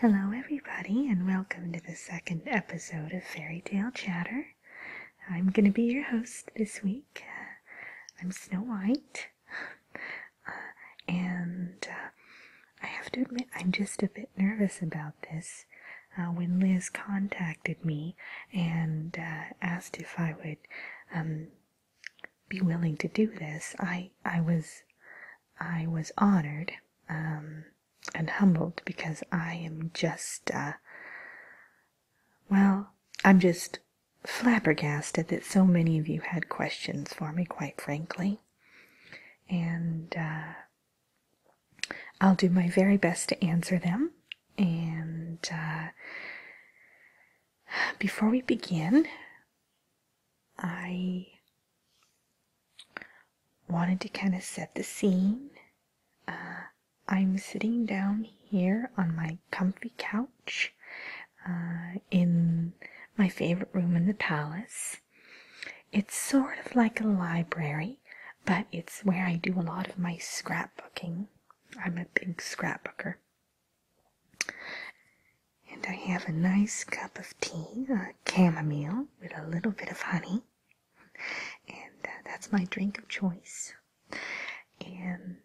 Hello everybody, and welcome to the second episode of Fairy Tale Chatter. I'm going to be your host this week. I'm Snow White, and I have to admit I'm just a bit nervous about this. When Liz contacted me and asked if I would be willing to do this, I was honored and humbled, because I am just, I'm just flabbergasted that so many of you had questions for me, quite frankly. And I'll do my very best to answer them. And before we begin, I wanted to kind of set the scene. I'm sitting down here on my comfy couch in my favorite room in the palace. It's sort of like a library, but it's where I do a lot of my scrapbooking. I'm a big scrapbooker. And I have a nice cup of tea, chamomile, with a little bit of honey. And that's my drink of choice. And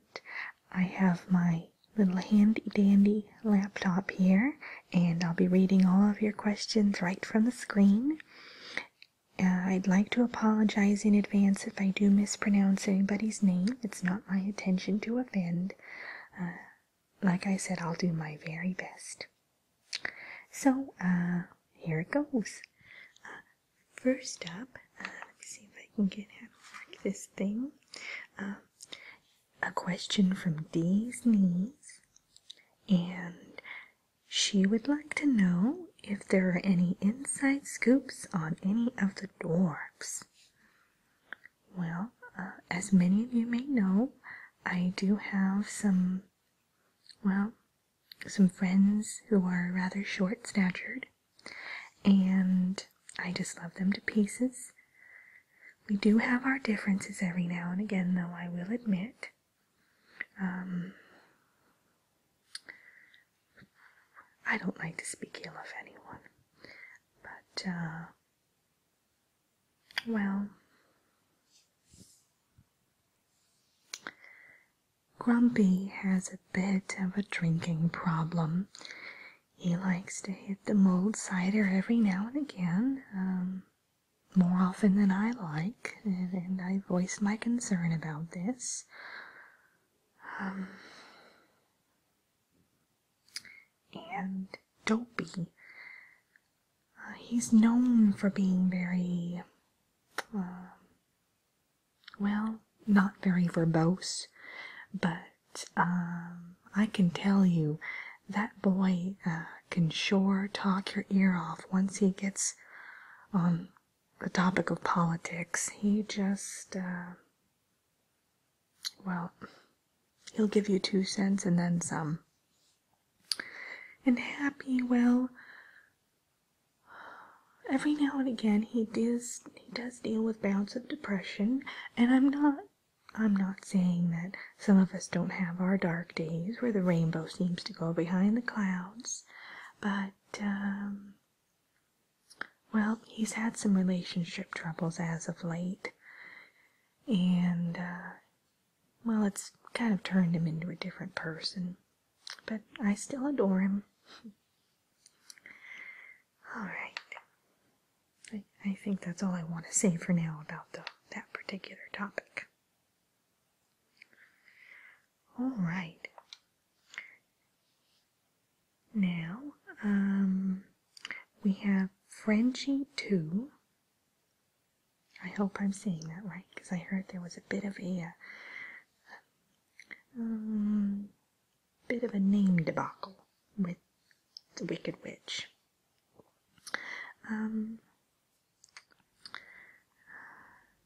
I have my little handy-dandy laptop here, and I'll be reading all of your questions right from the screen. I'd like to apologize in advance if I do mispronounce anybody's name. It's not my intention to offend. Like I said, I'll do my very best. So, here it goes. First up, let me see if I can get how to work this thing. A question from Dee's Knees, and she would like to know if there are any inside scoops on any of the dwarfs. Well, as many of you may know, I do have some friends who are rather short-statured, and I just love them to pieces. We do have our differences every now and again, though, I will admit. I don't like to speak ill of anyone, but, Grumpy has a bit of a drinking problem. He likes to hit the mulled cider every now and again, more often than I like, and I voiced my concern about this. And Dopey, he's known for being very, not very verbose, but I can tell you that boy can sure talk your ear off once he gets on the topic of politics. He just, he'll give you 2 cents and then some. And Happy, every now and again he does deal with bouts of depression, and I'm not saying that some of us don't have our dark days where the rainbow seems to go behind the clouds, but he's had some relationship troubles as of late, and it's kind of turned him into a different person, but I still adore him. Alright, I think that's all I want to say for now about that particular topic. Alright, now, we have Frenchie 2. I hope I'm saying that right, because I heard there was a bit of a name debacle with the Wicked Witch.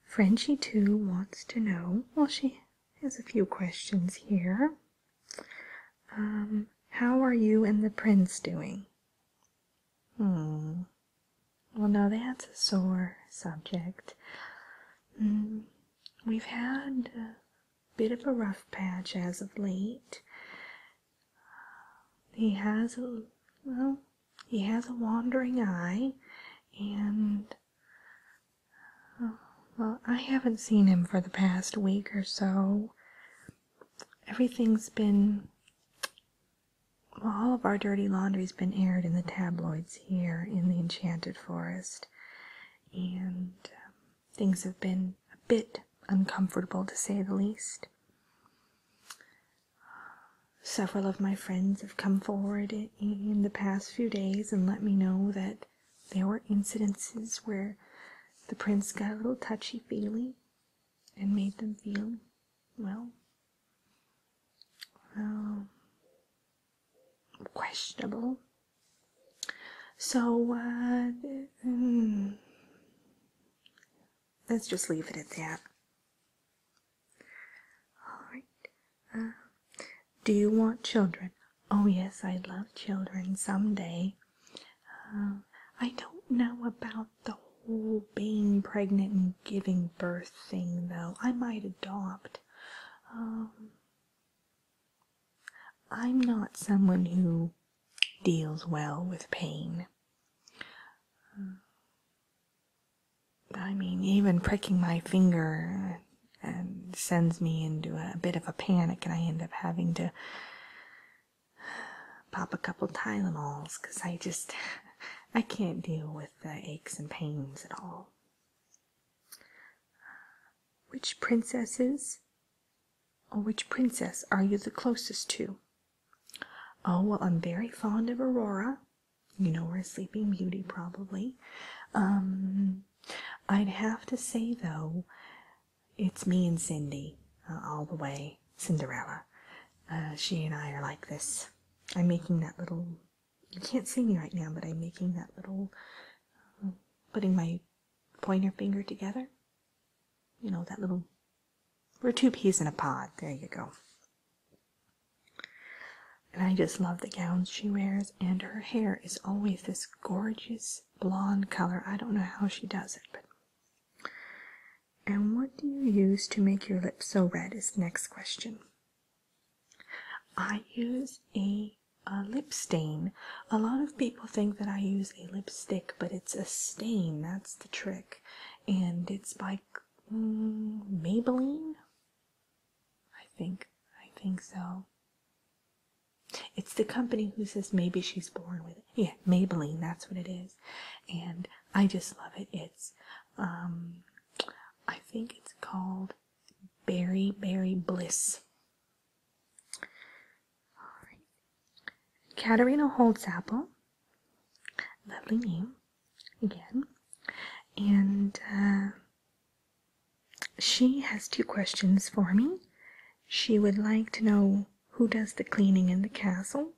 Frenchie 2 wants to know, she has a few questions here. How are you and the prince doing? Well, now that's a sore subject. We've had a bit of a rough patch as of late. He has a well, he has a wandering eye, and, well, I haven't seen him for the past week or so. Everything's been, well, all of our dirty laundry's been aired in the tabloids here in the Enchanted Forest, and things have been a bit uncomfortable, to say the least. Several of my friends have come forward in the past few days and let me know that there were incidences where the prince got a little touchy-feely and made them feel, well, questionable. So, let's just leave it at that. Alright. Do you want children? Oh yes, I'd love children someday. I don't know about the whole being pregnant and giving birth thing, though. I might adopt. I'm not someone who deals well with pain. I mean, even pricking my finger and sends me into a bit of a panic, and I end up having to pop a couple Tylenols because I can't deal with the aches and pains at all. Which princess are you the closest to? Oh, well, I'm very fond of Aurora. You know her, Sleeping Beauty, probably. I'd have to say, though, it's me and Cindy, all the way. Cinderella. She and I are like this. I'm making that little, you can't see me right now, but I'm making that little, putting my pointer finger together. You know, that little, we're two peas in a pod. There you go. And I just love the gowns she wears, and her hair is always this gorgeous blonde color. I don't know how she does it, but. And what do you use to make your lips so red is the next question. I use a lip stain. A lot of people think that I use a lipstick, but it's a stain. That's the trick. And it's by Maybelline? I think so. It's the company who says maybe she's born with it. Yeah, Maybelline, that's what it is. And I just love it. It's, I think it's called Berry Bliss. Alright. Katerina Holtzapfel. Lovely name. Again. And, she has 2 questions for me. She would like to know who does the cleaning in the castle.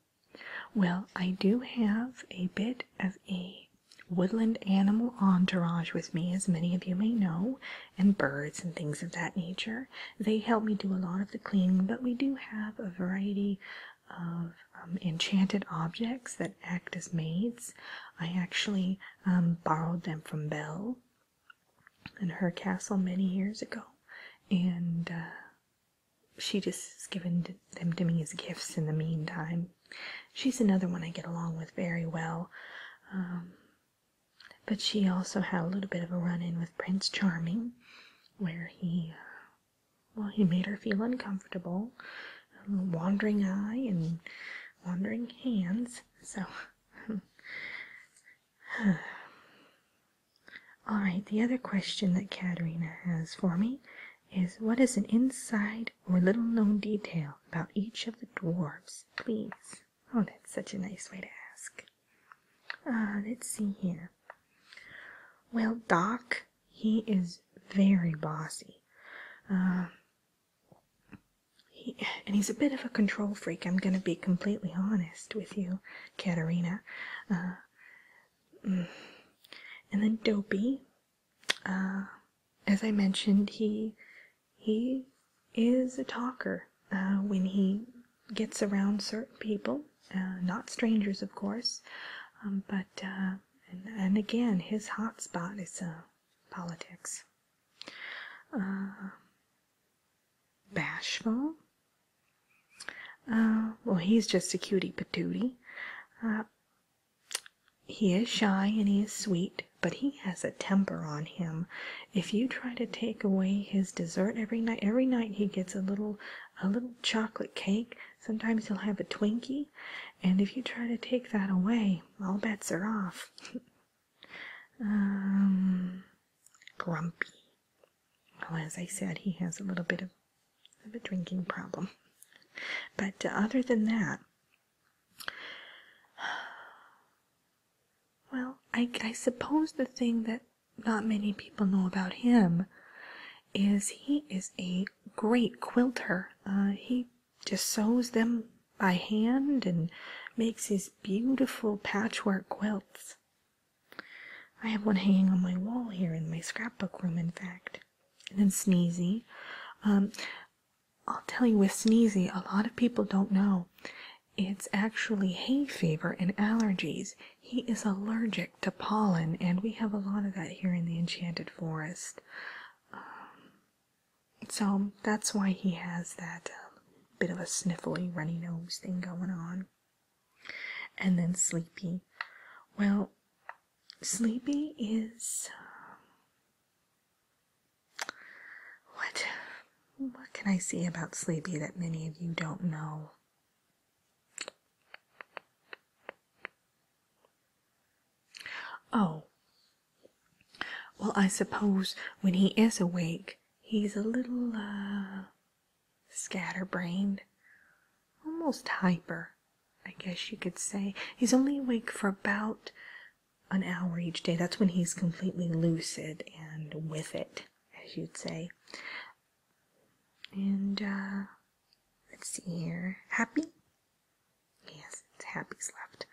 Well, I do have a bit of a woodland animal entourage with me, as many of you may know, and birds and things of that nature. They help me do a lot of the cleaning, but we do have a variety of enchanted objects that act as maids. I actually borrowed them from Belle in her castle many years ago, and she just has given them to me as gifts in the meantime. She's another one I get along with very well. But she also had a little bit of a run-in with Prince Charming, where he made her feel uncomfortable. A wandering eye and wandering hands. So, alright, the other question that Katerina has for me is, what is an inside or little known detail about each of the dwarves, please? Oh, that's such a nice way to ask. Let's see here. Well, Doc, he is very bossy. He's a bit of a control freak. I'm going to be completely honest with you, Katerina. And then Dopey, as I mentioned, he is a talker when he gets around certain people, not strangers, of course, but and again, his hot spot is politics. Bashful. Well, he's just a cutie patootie. he is shy and he is sweet, but he has a temper on him. If you try to take away his dessert every night he gets a little chocolate cake. Sometimes he'll have a Twinkie, and if you try to take that away, all bets are off. Grumpy. Well, as I said, he has a little bit of a drinking problem. But other than that, well, I suppose the thing that not many people know about him is he is a great quilter. He just sews them by hand and makes these beautiful patchwork quilts. I have one hanging on my wall here in my scrapbook room, in fact. And then Sneezy. I'll tell you, with Sneezy, a lot of people don't know. It's actually hay fever and allergies. He is allergic to pollen, and we have a lot of that here in the Enchanted Forest. So that's why he has that bit of a sniffly, runny nose thing going on. And then Sleepy. Well, Sleepy is... What can I say about Sleepy that many of you don't know? Oh, well, I suppose when he is awake, he's a little, scatterbrained, almost hyper, I guess you could say. He's only awake for about an hour each day. That's when he's completely lucid and with it, as you'd say. And, let's see here. Happy? Yes, it's Happy's left.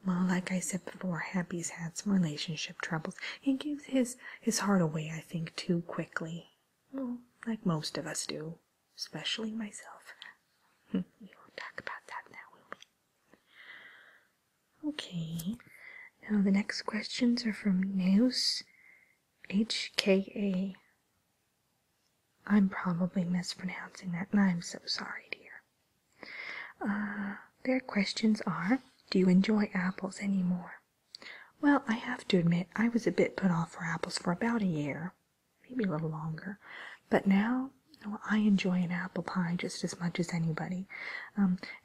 Well, like I said before, Happy's had some relationship troubles. He gives his heart away, I think, too quickly. Well, like most of us do, especially myself. We won't talk about that now, will we? Okay. Now the next questions are from Neus HKA. I'm probably mispronouncing that, and I'm so sorry, dear. Their questions are, do you enjoy apples anymore? Well, I have to admit, I was a bit put off for apples for about a year, maybe a little longer. But now, I enjoy an apple pie just as much as anybody.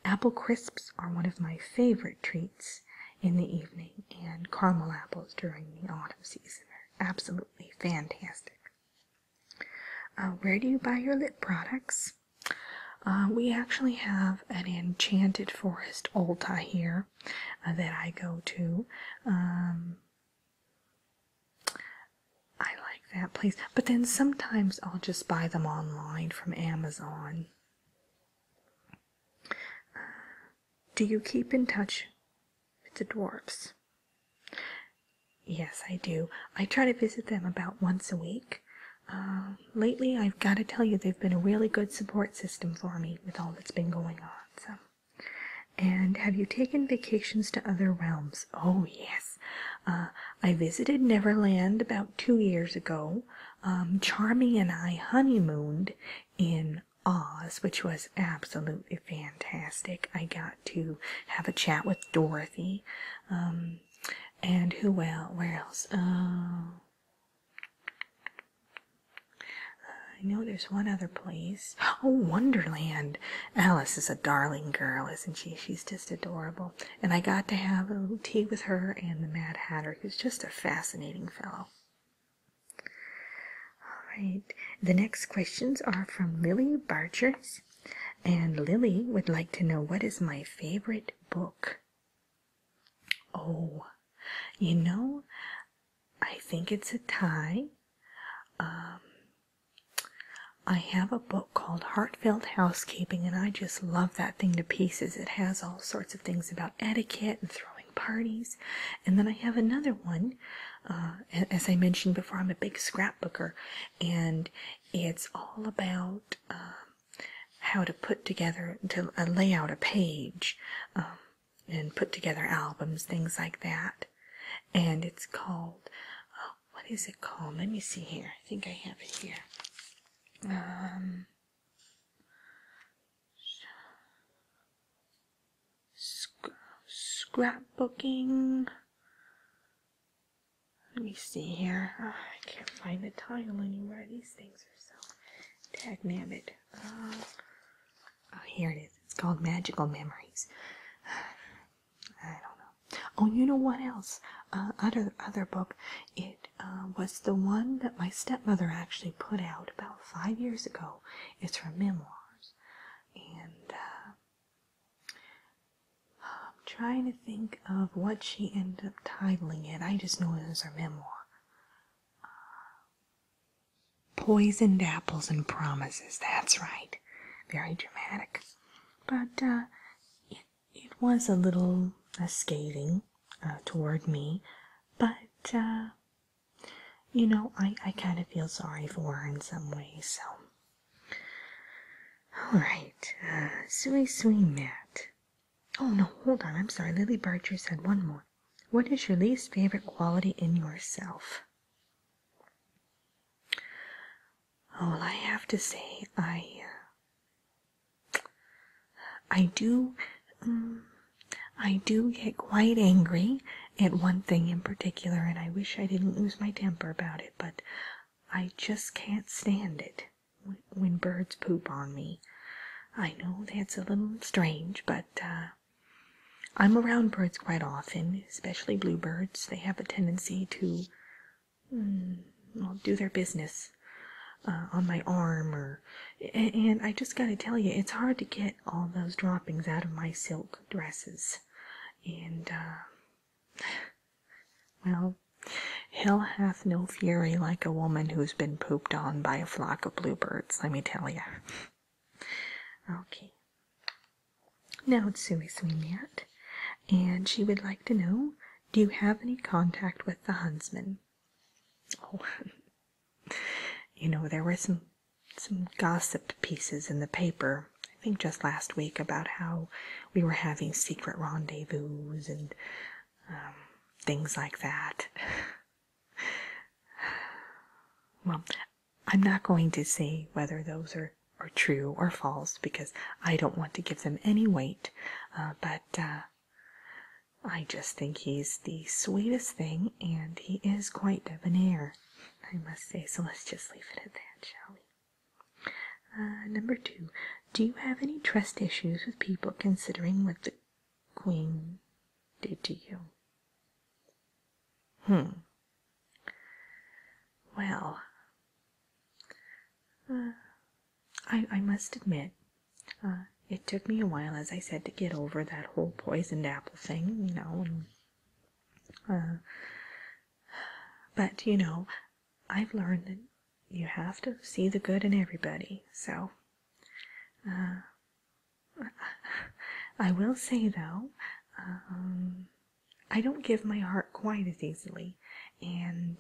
Apple crisps are one of my favorite treats in the evening, and caramel apples during the autumn season are absolutely fantastic. Where do you buy your lip products? We actually have an Enchanted Forest Ulta here that I go to. I like that place, but then sometimes I'll just buy them online from Amazon. Do you keep in touch with the dwarfs? Yes, I do. I try to visit them about once a week. Lately, I've got to tell you, they've been a really good support system for me with all that's been going on. So, and have you taken vacations to other realms? Oh, yes. I visited Neverland about 2 years ago. Charming and I honeymooned in Oz, which was absolutely fantastic. I got to have a chat with Dorothy. And who else? Where else? I know there's one other place. Oh, Wonderland. Alice is a darling girl, isn't she? She's just adorable. And I got to have a little tea with her and the Mad Hatter, who's just a fascinating fellow. All right. The next questions are from Lily Barchers. And Lily would like to know, what is my favorite book? Oh, I think it's a tie. I have a book called Heartfelt Housekeeping, and I just love that thing to pieces. It has all sorts of things about etiquette and throwing parties. And then I have another one, as I mentioned before, I'm a big scrapbooker, and it's all about how to put together, to lay out a page, and put together albums, things like that. And it's called, what is it called? Let me see here. I think I have it here. scrapbooking. Let me see here. Oh, I can't find the title anywhere. These things are so dagnabbit. Oh, here it is. It's called Magical Memories. I don't know. Oh, you know what else? Other book. It was the one that my stepmother actually put out about 5 years ago. It's her memoirs, and I'm trying to think of what she ended up titling it. I just know it was her memoir. Poisoned Apples and Promises. That's right. Very dramatic. But it was a little scathing toward me. But, you know, I kind of feel sorry for her in some ways, so. Alright, Sui Matt. Oh, no, hold on. I'm sorry. Lily Barcher said one more. What is your least favorite quality in yourself? Oh, well, I have to say, I do get quite angry at one thing in particular, and I wish I didn't lose my temper about it, but I just can't stand it when birds poop on me. I know that's a little strange, but I'm around birds quite often, especially bluebirds. They have a tendency to do their business on my arm, and I just gotta tell you, it's hard to get all those droppings out of my silk dresses. And, well, hell hath no fury like a woman who's been pooped on by a flock of bluebirds, let me tell you. Okay. Now it's Sui Matt, and she would like to know, do you have any contact with the huntsman? Oh, you know, there were some gossip pieces in the paper, I think just last week, about how we were having secret rendezvous and things like that. Well, I'm not going to say whether those are true or false because I don't want to give them any weight, but I just think he's the sweetest thing, and he is quite debonair, I must say, so let's just leave it at that, shall we? Number 2, do you have any trust issues with people considering what the Queen did to you? Well, I must admit, it took me a while, as I said, to get over that whole poisoned apple thing, you know, and, but, you know, I've learned that you have to see the good in everybody, so, I will say, though, I don't give my heart quite as easily, and,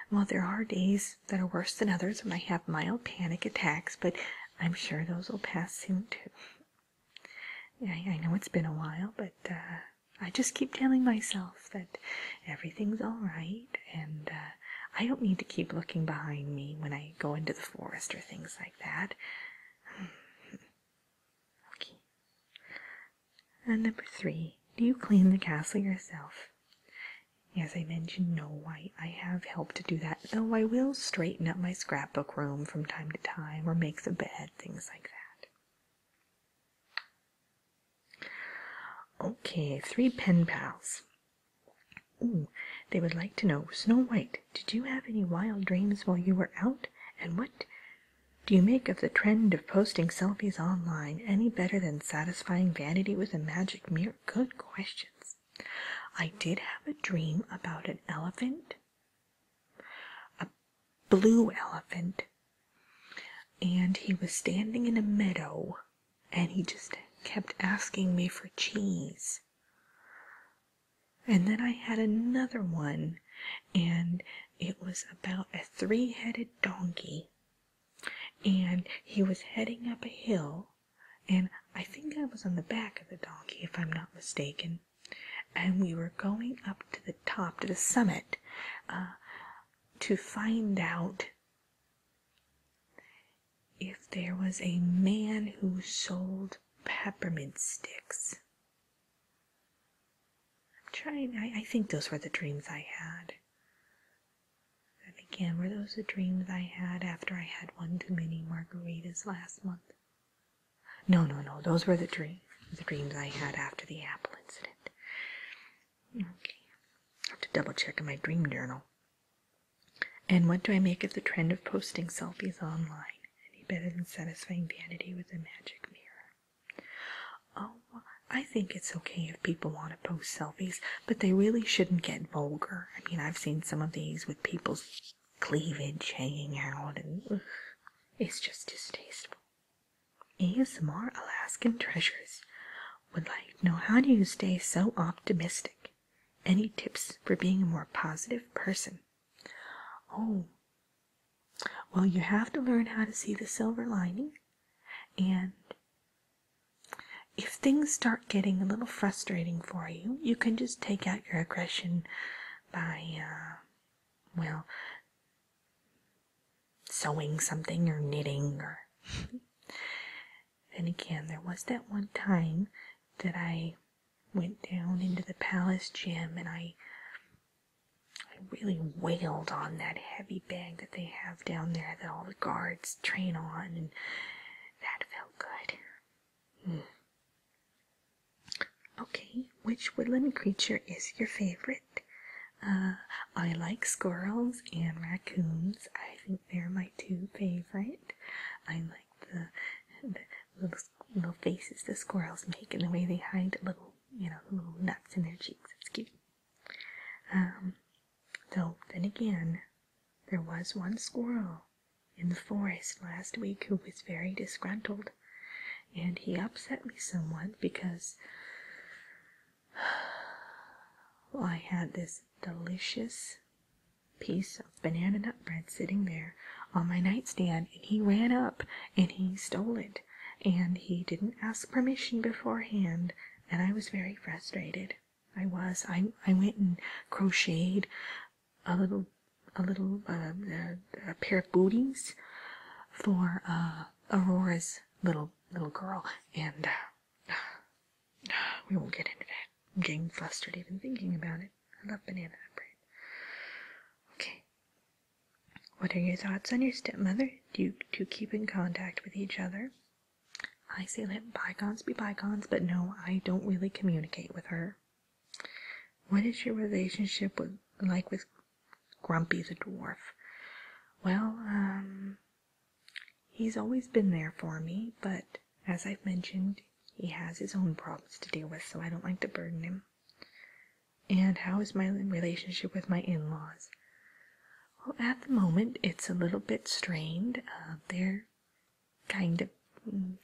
well, there are days that are worse than others when I have mild panic attacks, but I'm sure those will pass soon, too. I know it's been a while, but I just keep telling myself that everything's all right, and I don't need to keep looking behind me when I go into the forest or things like that. Okay. And number 3, do you clean the castle yourself? As I mentioned, no, I have helped to do that, though I will straighten up my scrapbook room from time to time, or make the bed, things like that. Okay, 3 pen pals. Ooh, they would like to know, Snow White, did you have any wild dreams while you were out? And what do you make of the trend of posting selfies online? Any better than satisfying vanity with a magic mirror? Good questions. I did have a dream about an elephant, a blue elephant, and he was standing in a meadow, and he just kept asking me for cheese. And then I had another one, and it was about a 3-headed donkey, and he was heading up a hill, and I think I was on the back of the donkey, if I'm not mistaken. And we were going up to the top, to the summit, to find out if there was a man who sold peppermint sticks. I think those were the dreams I had. And again, were those the dreams I had after I had one too many margaritas last month? No. Those were the dreams I had after the apple incident. Okay. I have to double check in my dream journal. And what do I make of the trend of posting selfies online? Any better than satisfying vanity with a magic mirror? Oh, I think it's okay if people want to post selfies, but they really shouldn't get vulgar. I mean, I've seen some of these with people's cleavage hanging out, and it's just distasteful. ASMR Alaskan Treasures would like to know, how do you stay so optimistic? Any tips for being a more positive person? Oh, well, you have to learn how to see the silver lining, and if things start getting a little frustrating for you, you can just take out your aggression by, sewing something or knitting or... Then again, there was that one time that I went down into the palace gym and I really wailed on that heavy bag that they have down there that all the guards train on, and that felt good. Okay, which woodland creature is your favorite? I like squirrels and raccoons. I think they're my two favorite. I like the little faces the squirrels make and the way they hide little nuts in their cheeks. It's cute. Though, then again, there was one squirrel in the forest last week who was very disgruntled, and he upset me somewhat because I had this delicious piece of banana nut bread sitting there on my nightstand, and he ran up and he stole it, and he didn't ask permission beforehand, and I was very frustrated. I went and crocheted a pair of booties for Aurora's little girl, and we won't get into that. I'm getting flustered even thinking about it. I love banana nut bread. Okay. What are your thoughts on your stepmother? Do you two keep in contact with each other? I say let bygones be bygones, but no, I don't really communicate with her. What is your relationship like with Grumpy the dwarf? Well, he's always been there for me, but as I've mentioned, he has his own problems to deal with, so I don't like to burden him. And how is my relationship with my in-laws? Well, at the moment, it's a little bit strained. They're kind of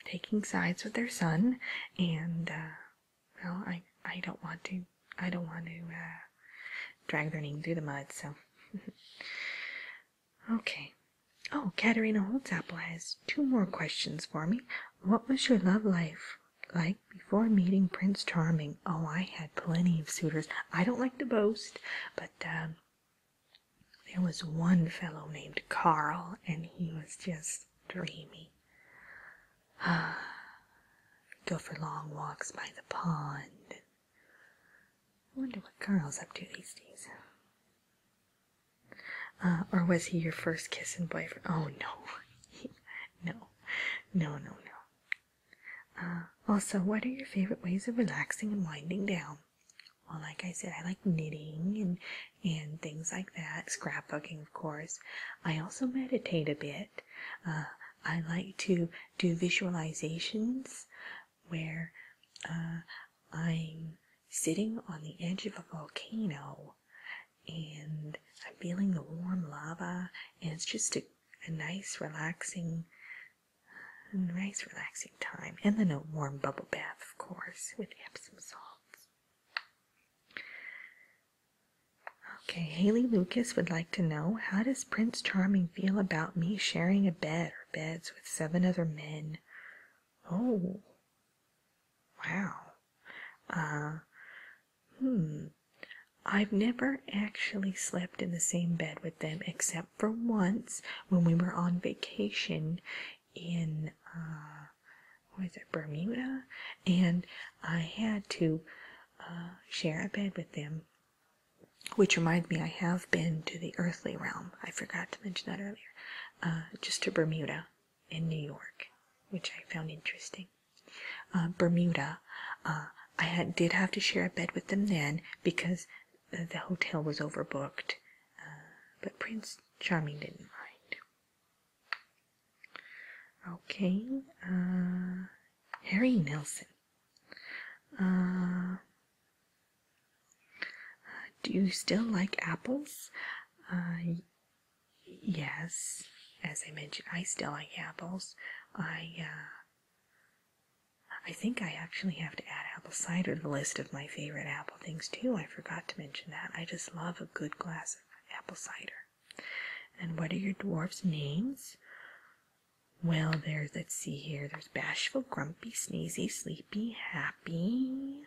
taking sides with their son, and I don't want to drag their name through the mud. So, okay. Oh, Katerina Holtzapfel has 2 more questions for me. What was your love life like before meeting Prince Charming? Oh, I had plenty of suitors. I don't like to boast, but there was one fellow named Carl, and he was just dreamy. Go for long walks by the pond. I wonder what Carl's up to these days. Or was he your first kissing boyfriend? Oh, no. No. Also, what are your favorite ways of relaxing and winding down? Well, like I said, I like knitting and things like that. Scrapbooking, of course. I also meditate a bit. I like to do visualizations where I'm sitting on the edge of a volcano and I'm feeling the warm lava, and it's just a nice relaxing time. And then a warm bubble bath, of course, with Epsom salts. Okay, Haley Lucas would like to know, how does Prince Charming feel about me sharing a bed or beds with 7 other men? Oh, wow. I've never actually slept in the same bed with them, except for once when we were on vacation in, Bermuda, and I had to share a bed with them. Which reminds me, I have been to the earthly realm. I forgot to mention that earlier. Just to Bermuda in New York, which I found interesting. Bermuda, did have to share a bed with them then because the hotel was overbooked. But Prince Charming didn't mind. Okay, Harry Nelson. Do you still like apples? Yes. As I mentioned, I still like apples. I think I actually have to add apple cider to the list of my favorite apple things too. I forgot to mention that. I just love a good glass of apple cider. And what are your dwarfs' names? Well, let's see here. There's Bashful, Grumpy, Sneezy, Sleepy, Happy,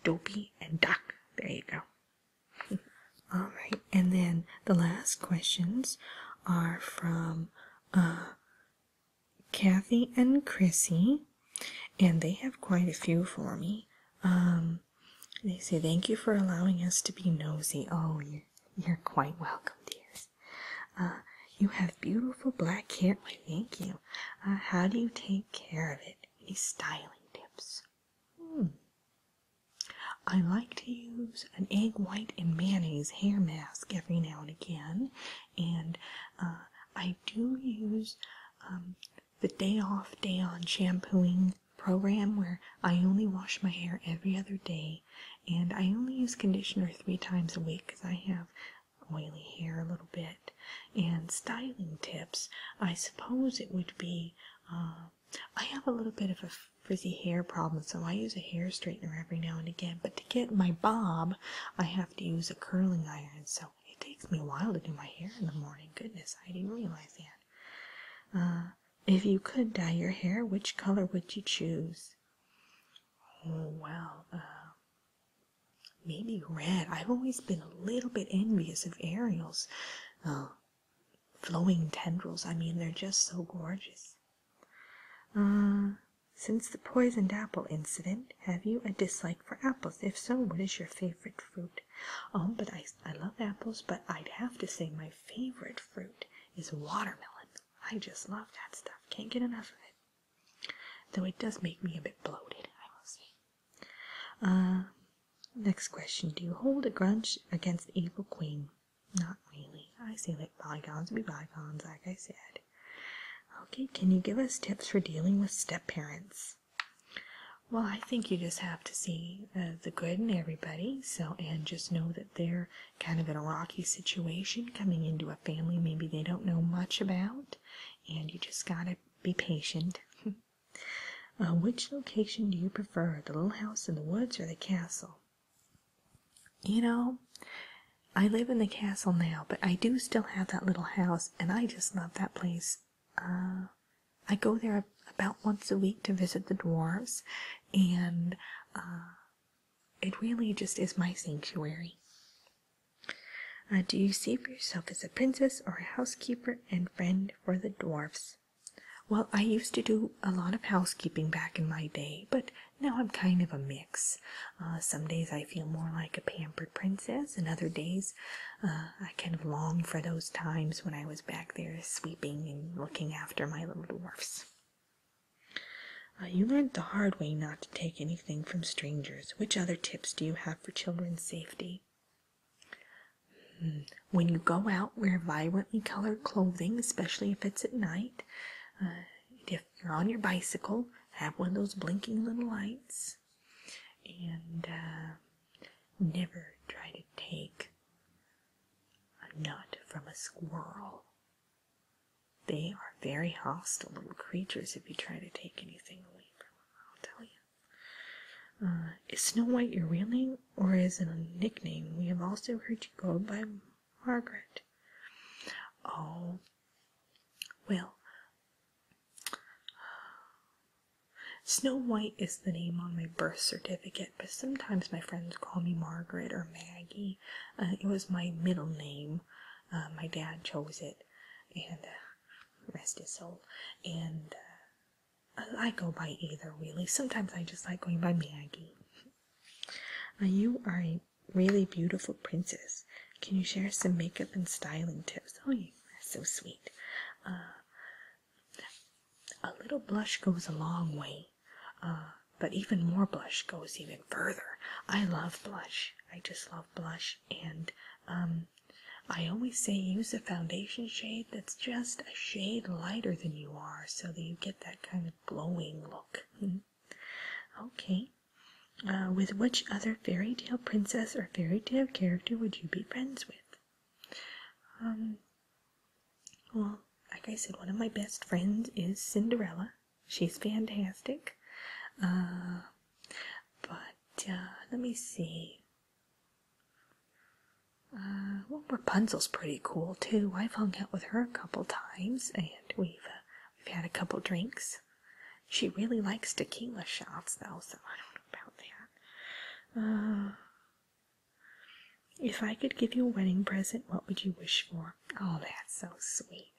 Dopey, and Duck. There you go. All right, and then the last questions are from Kathy and Chrissy, and they have quite a few for me. They say, thank you for allowing us to be nosy. Oh, you're quite welcome, dears. You have beautiful black hair. Why, thank you. How do you take care of it? Any styling tips? I like to use an egg white and mayonnaise hair mask every now and again, and I do use the day off, day on shampooing program where I only wash my hair every other day, and I only use conditioner 3 times a week because I have oily hair a little bit. And styling tips, I suppose it would be, I have a little bit of a frizzy hair problem, so I use a hair straightener every now and again, but to get my bob, I have to use a curling iron, so it takes me a while to do my hair in the morning. Goodness, I didn't realize that. If you could dye your hair, which color would you choose? Oh, well, maybe red. I've always been a little bit envious of Ariel's flowing tendrils. I mean, they're just so gorgeous. Since the poisoned apple incident, have you a dislike for apples? If so, what is your favorite fruit? But I love apples, but I'd have to say my favorite fruit is watermelon. I just love that stuff. Can't get enough of it. Though it does make me a bit bloated, I will say. Next question. Do you hold a grudge against the evil queen? Not really. I say let bygones be bygones, like I said. Okay, can you give us tips for dealing with step-parents? Well, I think you just have to see the good in everybody, and just know that they're kind of in a rocky situation, coming into a family maybe they don't know much about, and you just gotta be patient. Which location do you prefer, the little house in the woods or the castle? You know, I live in the castle now, but I do still have that little house, and I just love that place. I go there about once a week to visit the dwarves, and it really just is my sanctuary. Do you see yourself as a princess or a housekeeper and friend for the dwarfs? Well, I used to do a lot of housekeeping back in my day, but now I'm kind of a mix. Some days I feel more like a pampered princess, and other days I kind of long for those times when I was back there sweeping and looking after my little dwarfs. You learned the hard way not to take anything from strangers. Which other tips do you have for children's safety? When you go out, wear vibrantly colored clothing, especially if it's at night. If you're on your bicycle, have one of those blinking little lights. And never try to take a nut from a squirrel. They are very hostile little creatures if you try to take anything away from them, I'll tell you. Is Snow White your real name, or is it a nickname? We have also heard you go by Margaret. Oh, well, Snow White is the name on my birth certificate, but sometimes my friends call me Margaret or Maggie. It was my middle name. My dad chose it, and rest his soul. And I go by either, really. Sometimes I just like going by Maggie. You are a really beautiful princess. Can you share some makeup and styling tips? Oh, you're so sweet. A little blush goes a long way, but even more blush goes even further. I love blush. I just love blush, and I always say use a foundation shade that's just a shade lighter than you are, so that you get that kind of glowing look. Okay. With which other fairy tale princess or fairy tale character would you be friends with? Well, like I said, one of my best friends is Cinderella. She's fantastic. But let me see. Well, Rapunzel's pretty cool too. I've hung out with her a couple times, and we've had a couple drinks. She really likes tequila shots, though, so I don't know about that. If I could give you a wedding present, what would you wish for? Oh, that's so sweet.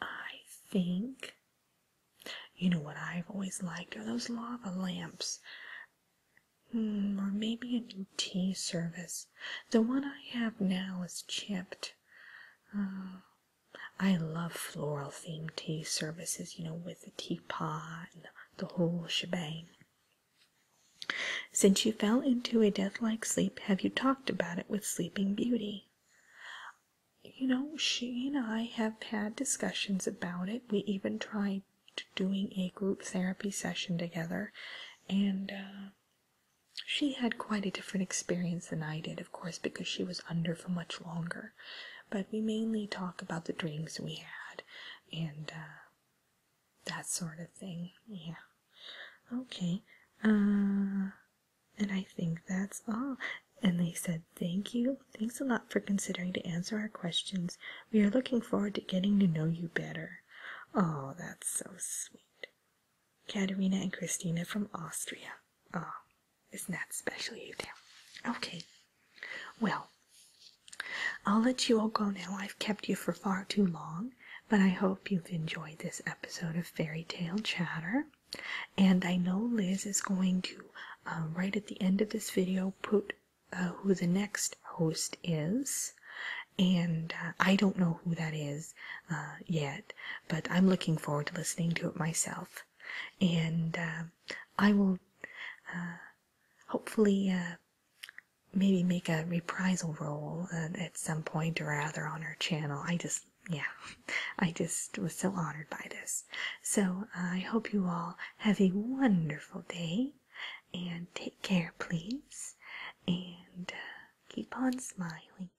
I think, you know what I've always liked are those lava lamps. Or maybe a new tea service. The one I have now is chipped. I love floral themed tea services, with the teapot and the whole shebang. Since you fell into a death-like sleep, have you talked about it with Sleeping Beauty? She and I have had discussions about it. We even tried doing a group therapy session together, and she had quite a different experience than I did, of course, because she was under for much longer. But we mainly talk about the dreams we had, and that sort of thing. Yeah. Okay. And I think that's all. And they said, thank you. Thanks a lot for considering to answer our questions. We are looking forward to getting to know you better. Oh, that's so sweet. Katerina and Christina from Austria. Oh, isn't that special, you two? Okay. Well, I'll let you all go now. I've kept you for far too long, but I hope you've enjoyed this episode of Fairy Tale Chatter. And I know Liz is going to, right at the end of this video, put who the next host is. And I don't know who that is yet, but I'm looking forward to listening to it myself. And I will hopefully maybe make a reprisal role at some point or other on her channel. I just was so honored by this. So I hope you all have a wonderful day, and take care, please, and keep on smiling.